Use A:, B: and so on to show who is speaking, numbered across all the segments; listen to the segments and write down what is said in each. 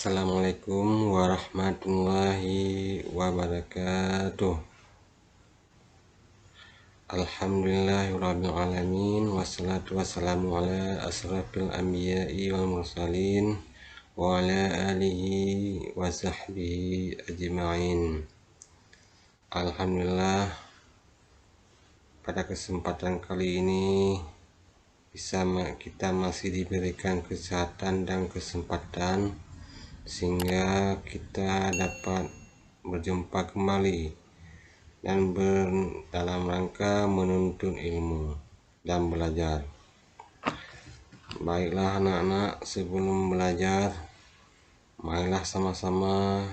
A: Assalamualaikum warahmatullahi wabarakatuh. Alhamdulillahirrabbilalamin. Wassalatu wassalamu ala asrafil anbiya'i wal mursalin wa ala alihi wa sahbihi ajma'in. Alhamdulillah, pada kesempatan kali ini kita masih diberikan kesehatan dan kesempatan sehingga kita dapat berjumpa kembali dan dalam rangka menuntut ilmu dan belajar. Baiklah anak-anak, sebelum belajar, marilah sama-sama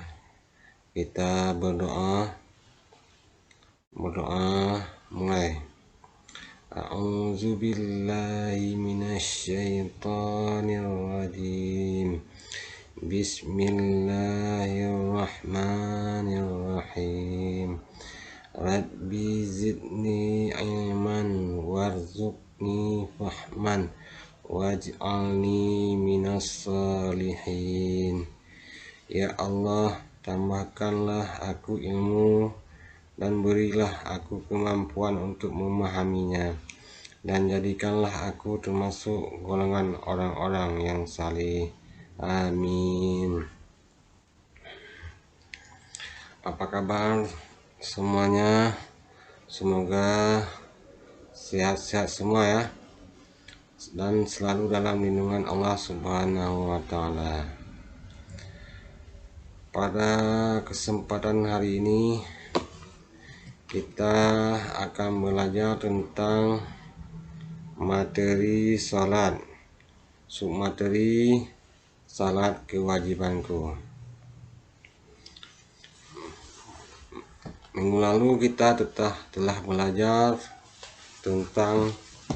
A: kita berdoa mulai. A'udzu billahi minasyaitonir rajim. Bismillahirrahmanirrahim. Rabbi zidni ilman warzuqni fahman waj'alni minas salihin. Ya Allah, tambahkanlah aku ilmu dan berilah aku kemampuan untuk memahaminya, dan jadikanlah aku termasuk golongan orang-orang yang saleh. Amin. Apa kabar semuanya? Semoga sehat-sehat semua ya, dan selalu dalam lindungan Allah Subhanahu wa Ta'ala. Pada kesempatan hari ini kita akan belajar tentang materi salat, submateri salat kewajibanku. Minggu lalu kita telah belajar tentang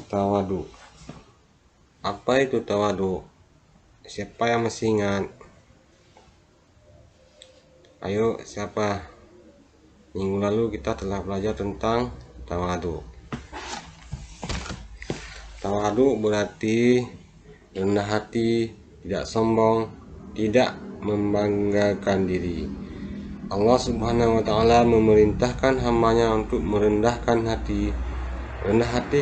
A: tawadu. Apa itu tawadu? Siapa yang masih ingat? Ayo, siapa? Minggu lalu kita telah belajar tentang tawadu. Tawadu berarti rendah hati, tidak sombong, tidak membanggakan diri. Allah Subhanahu wa Ta'ala memerintahkan hambanya untuk rendah hati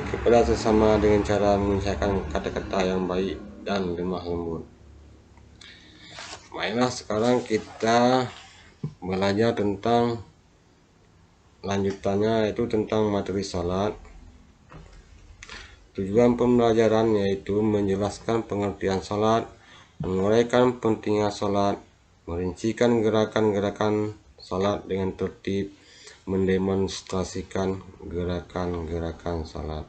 A: kepada sesama dengan cara mengucapkan kata-kata yang baik dan lemah lembut. Baiklah, sekarang kita belajar tentang lanjutannya, yaitu tentang materi salat. Tujuan pembelajaran yaitu menjelaskan pengertian salat, menguraikan pentingnya salat, merincikan gerakan-gerakan salat dengan tertib, mendemonstrasikan gerakan-gerakan salat.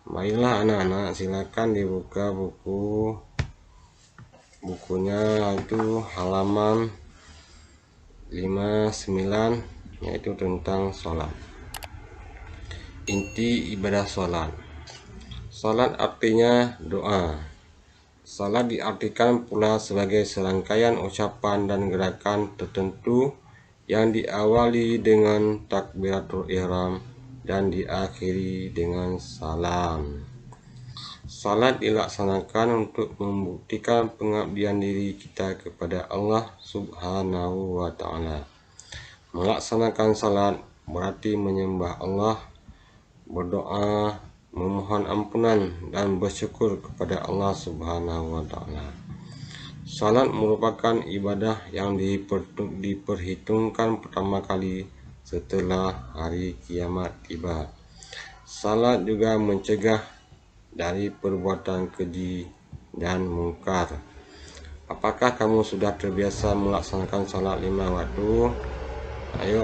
A: Baiklah anak-anak, silakan dibuka bukunya, yaitu halaman 59, yaitu tentang salat. Inti ibadah salat. Salat artinya doa. Salat diartikan pula sebagai serangkaian ucapan dan gerakan tertentu yang diawali dengan takbiratul ihram dan diakhiri dengan salam. Salat dilaksanakan untuk membuktikan pengabdian diri kita kepada Allah Subhanahu wa Ta'ala. Melaksanakan salat berarti menyembah Allah, berdoa, memohon ampunan dan bersyukur kepada Allah Subhanahu wa Ta'ala. Salat merupakan ibadah yang diperhitungkan pertama kali setelah hari kiamat tiba. Salat juga mencegah dari perbuatan keji dan mungkar. Apakah kamu sudah terbiasa melaksanakan salat 5 waktu? Ayo,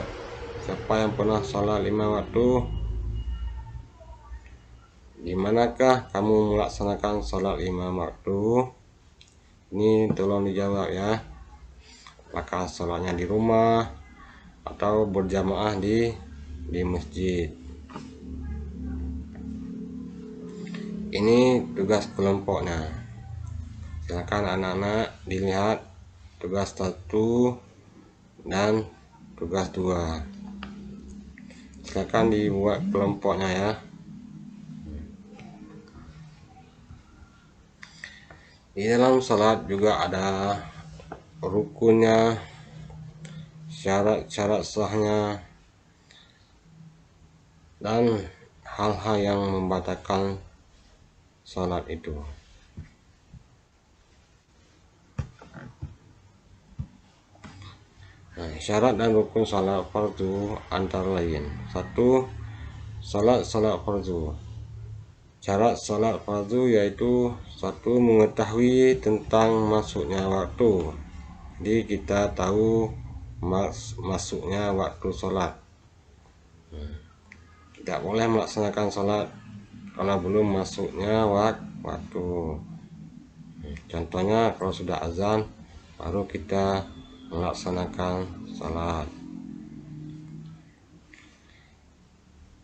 A: siapa yang pernah salat 5 waktu? Di manakah kamu melaksanakan salat 5 waktu? Ini tolong dijawab ya. Apakah salatnya di rumah atau berjamaah di masjid? Ini tugas kelompoknya. Silakan anak-anak dilihat tugas 1 dan tugas 2. Silakan dibuat kelompoknya ya. Di dalam salat juga ada rukunnya, syarat-syarat sahnya, dan hal-hal yang membatalkan salat itu. Nah, syarat dan rukun salat fardu antara lain: 1. Salat fardu. Syarat salat fardu yaitu 1. Mengetahui tentang masuknya waktu. Jadi kita tahu masuknya waktu salat. Tidak boleh melaksanakan salat kalau belum masuknya waktu. Contohnya kalau sudah azan baru kita melaksanakan salat.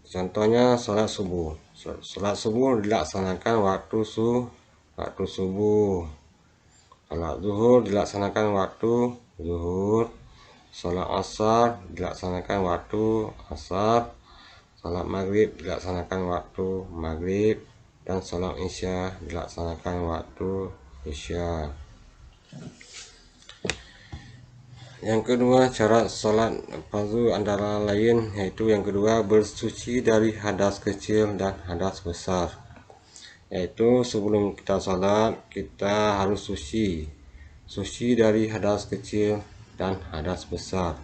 A: Contohnya salat subuh. Salat subuh dilaksanakan waktu subuh. Salat zuhur dilaksanakan waktu zuhur. Salat asar dilaksanakan waktu asar. Salat maghrib dilaksanakan waktu maghrib. Dan salat isya dilaksanakan waktu isya. Yang kedua, syarat salat fardu antara lain yaitu yang kedua bersuci dari hadas kecil dan hadas besar. Yaitu sebelum kita salat kita harus suci dari hadas kecil dan hadas besar.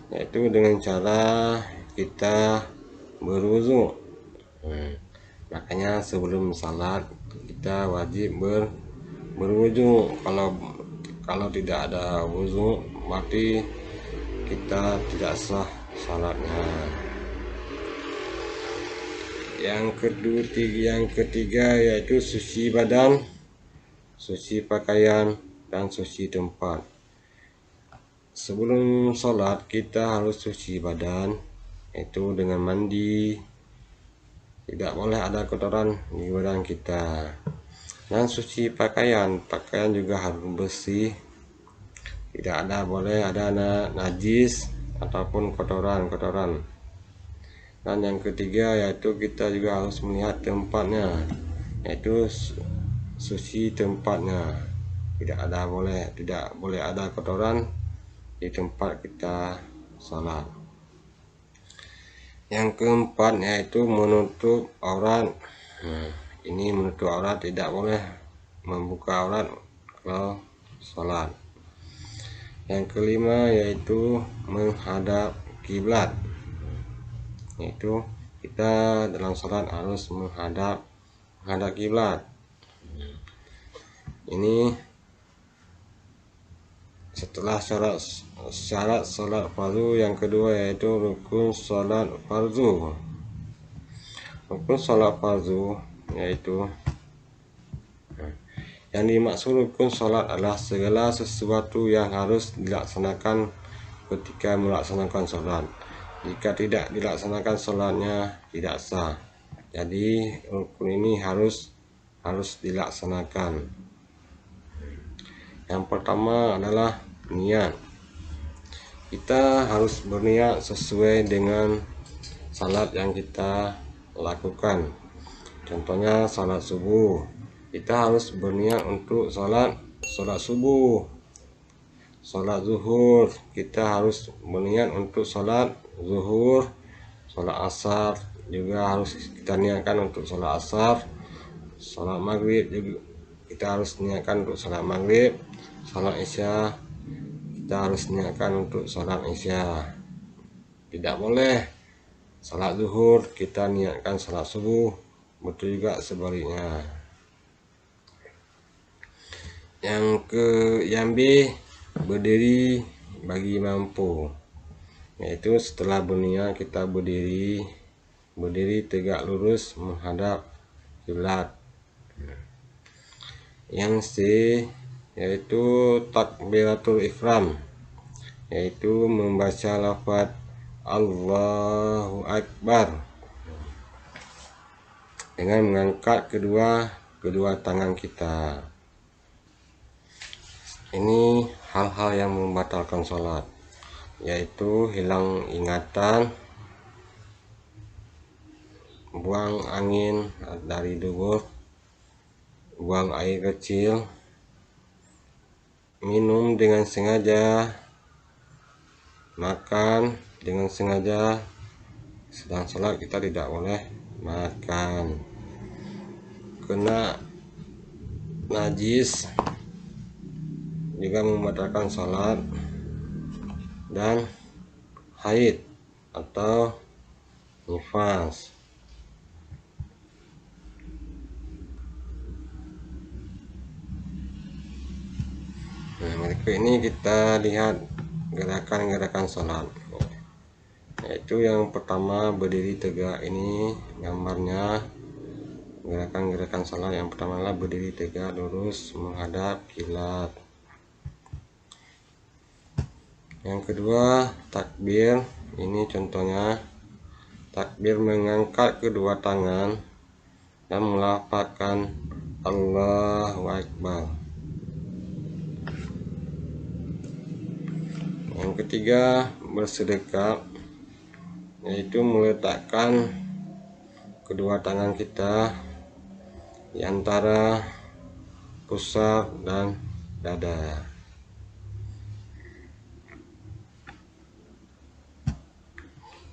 A: Yaitu dengan cara kita berwudu. Makanya sebelum salat kita wajib berwudu. Kalau tidak ada wudu berarti kita tidak sah salatnya. Yang ketiga yaitu suci badan, suci pakaian, dan suci tempat. Sebelum salat kita harus suci badan, itu dengan mandi. Tidak boleh ada kotoran di badan kita. Dan suci pakaian juga harus bersih. Tidak boleh ada najis ataupun kotoran. Dan yang ketiga yaitu kita juga harus melihat tempatnya, yaitu suci tempatnya. Tidak boleh ada kotoran di tempat kita salat. Yang keempat yaitu menutup aurat. Ini menutup aurat, tidak boleh membuka aurat kalau salat. Yang kelima yaitu menghadap kiblat. Yaitu kita dalam salat harus menghadap kiblat. Ini setelah syarat salat fardu. Yang kedua yaitu rukun salat fardu. Rukun salat fardu yaitu yang dimaksud rukun salat adalah segala sesuatu yang harus dilaksanakan ketika melaksanakan salat. Jika tidak dilaksanakan salatnya tidak sah. Jadi rukun ini harus dilaksanakan. Yang pertama adalah niat. Kita harus berniat sesuai dengan salat yang kita lakukan. Contohnya salat subuh, kita harus berniat untuk salat subuh. Salat zuhur, kita harus berniat untuk salat zuhur. Salat asar juga harus kita niatkan untuk salat asar. Salat maghrib juga kita harus niatkan untuk salat maghrib. Salat isya kita harus niatkan untuk salat isya. Tidak boleh salat zuhur kita niatkan salat subuh, betul juga sebaliknya. Yang B, berdiri bagi mampu. Yaitu setelah berniat kita berdiri tegak lurus menghadap kiblat. Yang C yaitu takbiratul ihram, yaitu membaca lafaz Allahu Akbar dengan mengangkat kedua tangan kita. Ini hal-hal yang membatalkan salat, yaitu hilang ingatan, buang angin dari dubur, buang air kecil, minum dengan sengaja, makan dengan sengaja. Sedang sholat kita tidak boleh makan, kena najis juga membatalkan sholat, dan haid atau nifas. Nah, berikut ini kita lihat gerakan-gerakan sholat, yaitu yang pertama berdiri tegak. Ini gambarnya gerakan-gerakan sholat. Yang pertama adalah berdiri tegak lurus menghadap kiblat. Yang kedua takbir. Ini contohnya takbir mengangkat kedua tangan dan melafazkan Allahu Akbar. Yang ketiga bersedekap, yaitu meletakkan kedua tangan kita di antara pusar dan dada.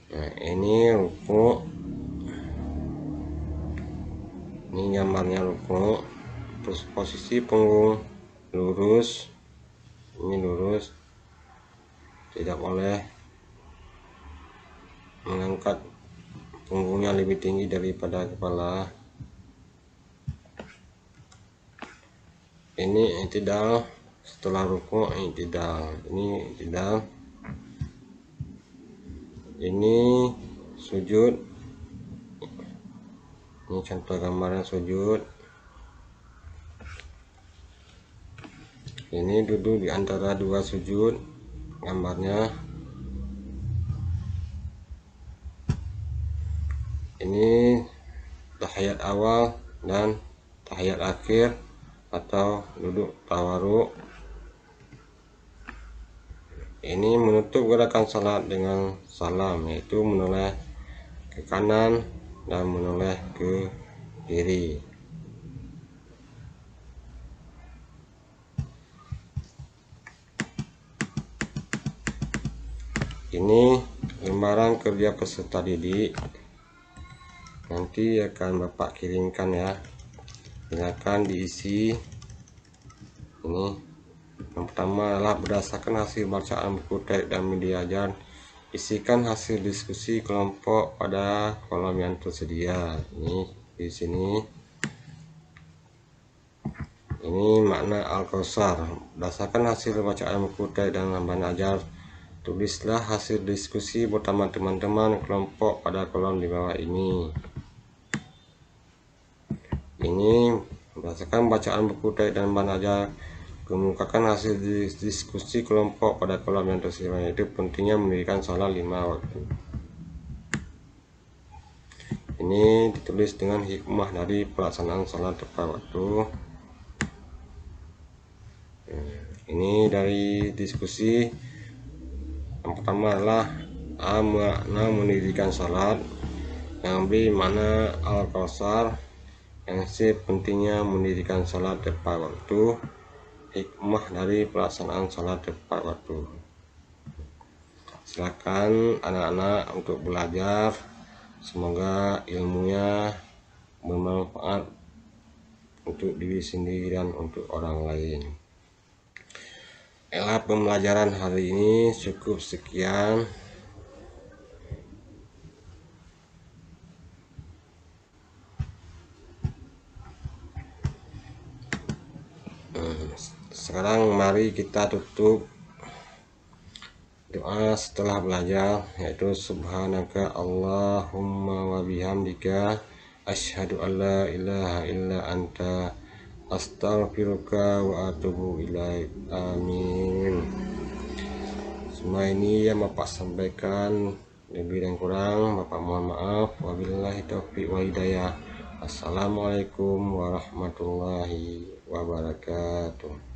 A: Nah, ini ruku. Ini gambarnya ruku. Terus posisi punggung lurus. Ini lurus. Tidak boleh mengangkat punggungnya lebih tinggi daripada kepala. Ini i'tidal. Setelah ruku i'tidal. Ini i'tidal. Ini sujud. Ini contoh gambarnya sujud. Ini duduk di antara dua sujud. Gambarnya ini tahiyat awal dan tahiyat akhir atau duduk tawaruk. Ini menutup gerakan salat dengan salam, yaitu menoleh ke kanan dan menoleh ke kiri. Ini lembaran kerja peserta didik, nanti akan Bapak kirimkan ya. Silakan diisi. Ini yang pertama adalah berdasarkan hasil bacaan buku teks dan media ajar, isikan hasil diskusi kelompok pada kolom yang tersedia. Ini di sini. Ini makna Al-Kautsar. Berdasarkan hasil bacaan buku teks dan lamban ajar, tulislah hasil diskusi bersama teman-teman kelompok pada kolom di bawah ini. Ini berdasarkan bacaan buku teks dan lamban ajar, kemukakan hasil diskusi kelompok pada kolom yang tersedia, yaitu pentingnya mendirikan salat 5 waktu. Ini ditulis dengan hikmah dari pelaksanaan salat tepat waktu. Ini dari diskusi. Yang pertama adalah A. Makna mendirikan salat. Yang B. Makna Al-Kautsar. Yang C. Pentingnya mendirikan salat tepat waktu. Hikmah dari pelaksanaan salat tepat waktu. Silakan anak-anak untuk belajar. Semoga ilmunya bermanfaat untuk diri sendiri dan untuk orang lain. Pembelajaran hari ini cukup sekian. Sekarang mari kita tutup doa setelah belajar, yaitu subhanaka Allahumma wa bihamdika asyhadu an la ilaha illa anta astaghfiruka wa atubu ilaik. Amin. Semua ini yang Bapak sampaikan, lebih dan kurang Bapak mohon maaf. Wabillahi taufiq wa hidayah. Assalamualaikum warahmatullahi wabarakatuh.